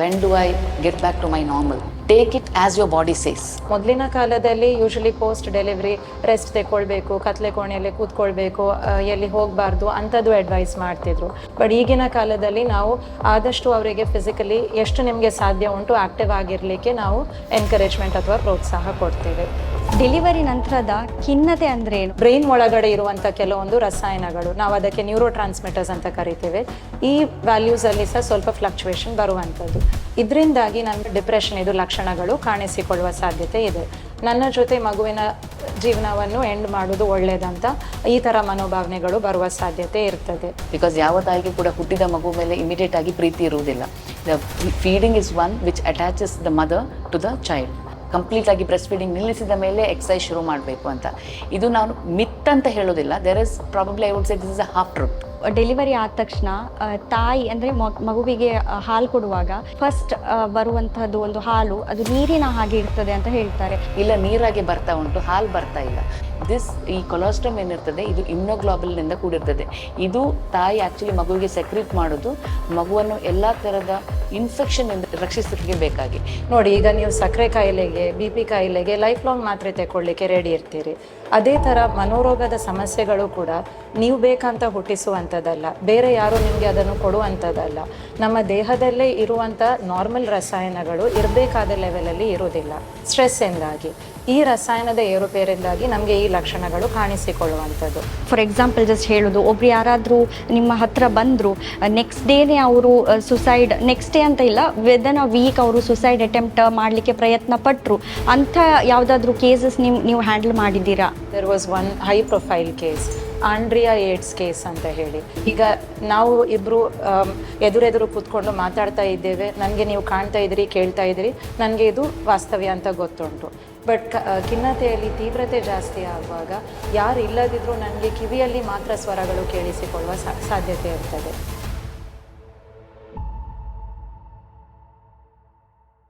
When do I get back to my normal? Take it as your body says. ಮೊದಲಿನ ಕಾಲದಲ್ಲಿ usually post delivery rest ತೆಗೊಳ್ಬೇಕು, ಕತ್ಲೆ ಕೋಣೆಯಲ್ಲಿ ಕೂತ್ಕೊಳ್ಬೇಕು, ಎಲ್ಲಿ ಹೋಗಬಾರ್ದು ಅಂಥದ್ದು ಅಡ್ವೈಸ್ ಮಾಡ್ತಿದ್ರು. ಬಟ್ ಈಗಿನ ಕಾಲದಲ್ಲಿ ನಾವು ಆದಷ್ಟು ಅವರಿಗೆ ಫಿಸಿಕಲಿ ಎಷ್ಟು ನಿಮಗೆ ಸಾಧ್ಯ ಉಂಟು ಆ್ಯಕ್ಟಿವ್ ಆಗಿರಲಿಕ್ಕೆ ನಾವು ಎನ್ಕರೇಜ್ಮೆಂಟ್ ಅಥವಾ ಪ್ರೋತ್ಸಾಹ ಕೊಡ್ತೇವೆ. ಡೆಲಿವರಿ ನಂತರದ ಖಿನ್ನತೆ ಅಂದ್ರೆ ಏನು? ಬ್ರೈನ್ ಒಳಗಡೆ ಇರುವಂಥ ಕೆಲವೊಂದು ರಸಾಯನಗಳು, ನಾವು ಅದಕ್ಕೆ ನ್ಯೂರೋ ಟ್ರಾನ್ಸ್ಮಿಟರ್ಸ್ ಅಂತ ಕರಿತೇವೆ, ಈ ವ್ಯಾಲ್ಯೂಸಲ್ಲಿ ಸಹ ಸ್ವಲ್ಪ ಫ್ಲಕ್ಚುಯೇಷನ್ ಬರುವಂಥದ್ದು. ಇದರಿಂದಾಗಿ ನಮಗೆ ಡಿಪ್ರೆಷನ್ ಇದು ಲಕ್ಷಣಗಳು ಕಾಣಿಸಿಕೊಳ್ಳುವ ಸಾಧ್ಯತೆ ಇದೆ. ನನ್ನ ಜೊತೆ ಮಗುವಿನ ಜೀವನವನ್ನು ಎಂಡ್ ಮಾಡೋದು ಒಳ್ಳೆಯದಂತ ಈ ಥರ ಮನೋಭಾವನೆಗಳು ಬರುವ ಸಾಧ್ಯತೆ ಇರ್ತದೆ. ಬಿಕಾಸ್ ಯಾವ ತಾಯಿಗೆ ಕೂಡ ಹುಟ್ಟಿದ ಮಗು ಮೇಲೆ ಇಮಿಡಿಯೇಟ್ ಆಗಿ ಪ್ರೀತಿ ಇರುವುದಿಲ್ಲ. The feeding is one which attaches the mother to the child. Complete ಆಗಿ ಬ್ರೆಸ್ಟ್ ಫೀಡಿಂಗ್ ನಿಲ್ಲಿಸಿದ ಮೇಲೆ ಎಕ್ಸಸೈಸ್ ಶುರು ಮಾಡಬೇಕು ಅಂತ. ಇದು ನಾನು ಮಿತ್ ಅಂತ ಹೇಳೋದಿಲ್ಲ. There is probably I would say this is a half truth. Delivery ಆದ ತಕ್ಷಣ ತಾಯಿ ಅಂದರೆ ಮಗುವಿಗೆ ಹಾಲು ಕೊಡುವಾಗ ಫಸ್ಟ್ ಬರುವಂತಹದ್ದು ಒಂದು ಹಾಲು ಅದು ನೀರಿನ ಹಾಗೆ ಇರ್ತದೆ ಅಂತ ಹೇಳ್ತಾರೆ. ಇಲ್ಲ, ನೀರಾಗೆ ಬರ್ತಾ ಉಂಟು, ಹಾಲು ಬರ್ತಾ ಇಲ್ಲ. ಈ ಕೊಲೆಸ್ಟ್ರಾಲ್ ಏನಿರ್ತದೆ ಇದು ಇಮ್ಯುನೋಗ್ಲೋಬುಲಿನಿಂದ ಕೂಡಿರ್ತದೆ. ಇದು ತಾಯಿ ಆ್ಯಕ್ಚುಲಿ ಮಗುವಿಗೆ ಸೆಕ್ರೀಟ್ ಮಾಡೋದು ಮಗುವನ್ನು ಎಲ್ಲ ಥರದ ಇನ್ಫೆಕ್ಷನ್ನಿಂದ ರಕ್ಷಿಸಲಿಕ್ಕೆ ಬೇಕಾಗಿ. ನೋಡಿ, ಈಗ ನೀವು ಸಕ್ಕರೆ ಕಾಯಿಲೆಗೆ, BP ಕಾಯಿಲೆಗೆ ಲೈಫ್ ಲಾಂಗ್ ಮಾತ್ರೆ ತಗೊಳ್ಳಿಕ್ಕೆ ರೆಡಿ ಇರ್ತೀರಿ. ಅದೇ ಥರ ಮನೋರೋಗದ ಸಮಸ್ಯೆಗಳು ಕೂಡ ನೀವು ಬೇಕಂತ ಹುಟ್ಟಿಸುವಂಥದ್ದಲ್ಲ, ಬೇರೆ ಯಾರು ನಿಮಗೆ ಅದನ್ನು ಕೊಡುವಂಥದ್ದಲ್ಲ. ನಮ್ಮ ದೇಹದಲ್ಲೇ ಇರುವಂಥ ನಾರ್ಮಲ್ ರಸಾಯನಗಳು ಇರಬೇಕಾದ ಲೆವೆಲಲ್ಲಿ ಇರೋದಿಲ್ಲ. ಸ್ಟ್ರೆಸ್ಸಿಂದಾಗಿ, ಈ ರಸಾಯನದ ಏರುಪೇರಿಂದಾಗಿ ನಮಗೆ ಈ ಲಕ್ಷಣಗಳು ಕಾಣಿಸಿಕೊಳ್ಳುವಂಥದ್ದು. ಫಾರ್ ಎಕ್ಸಾಂಪಲ್ ಜಸ್ಟ್ ಹೇಳೋದು, ಒಬ್ರು ಯಾರಾದರೂ ನಿಮ್ಮ ಹತ್ರ ಬಂದರು, ನೆಕ್ಸ್ಟ್ ಡೇನೇ ಅವರು ಸುಸೈಡ್, ನೆಕ್ಸ್ಟ್ ಡೇ ಅಂತ ಇಲ್ಲ, ವಿದಿನ್ ಅ ವೀಕ್ ಅವರು ಸುಸೈಡ್ ಅಟೆಂಪ್ಟ್ ಮಾಡಲಿಕ್ಕೆ ಪ್ರಯತ್ನ ಪಟ್ಟರು, ಅಂಥ ಯಾವುದಾದ್ರೂ ಕೇಸಸ್ ನೀವು ಹ್ಯಾಂಡಲ್ ಮಾಡಿದ್ದೀರಾ? There was one high profile case, Andrea AIDS case ಅಂತ ಹೇಳಿ. ಈಗ ನಾವು ಇಬ್ಬರು ಎದುರೆದುರು ಕೂತ್ಕೊಂಡು ಮಾತಾಡ್ತಾ ಇದ್ದೇವೆ, ನನಗೆ ನೀವು ಕಾಣ್ತಾ ಇದ್ದೀರಿ, ಕೇಳ್ತಾ ಇದ್ದೀರಿ, ನನಗೆ ಇದು ವಾಸ್ತವ್ಯ ಅಂತ ಗೊತ್ತುಂಟು. ಬಟ್ ಖಿನ್ನತೆಯಲ್ಲಿ ತೀವ್ರತೆ ಜಾಸ್ತಿ ಆಗುವಾಗ ಯಾರು ಇಲ್ಲದಿದ್ದರೂ ನನಗೆ ಕಿವಿಯಲ್ಲಿ ಮಾತ್ರ ಸ್ವರಗಳು ಕೇಳಿಸಿಕೊಳ್ಳುವ ಸಾಧ್ಯತೆ ಇರ್ತದೆ.